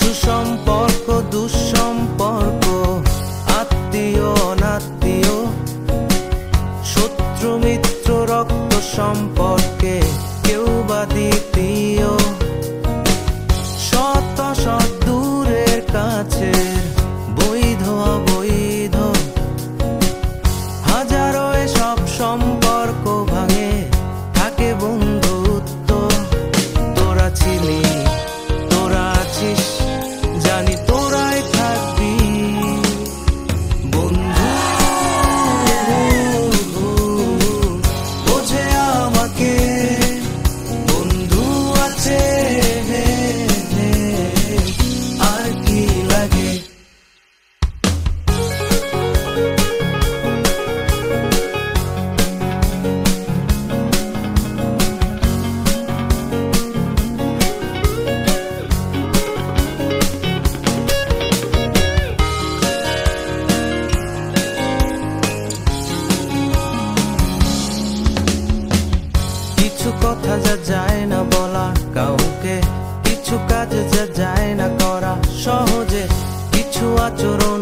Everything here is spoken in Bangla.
সুসম্পর্ক দুঃসম্পর্ক, আত্মীয় অনাত্মীয়, শত্রু মিত্র রক্ত সম্পর্কে কেউ বা দ্বিতীয়। শত শত দূরের কাছের, বৈধ অবৈধ, হাজারো এসব সম্পর্ক ভাঙে, থাকে বন্ধুত্ব। তোরা ছিলি, তোরা আছিস, জানি তোরাই থাকবি বন্ধু। বোঝে আমাকে বন্ধু আছে, আর কি লাগে। কিছু কথা যা যায় না বলা কাউকে, কিছু কাজ যা যায় না করা সহজে, কিছু আচরণ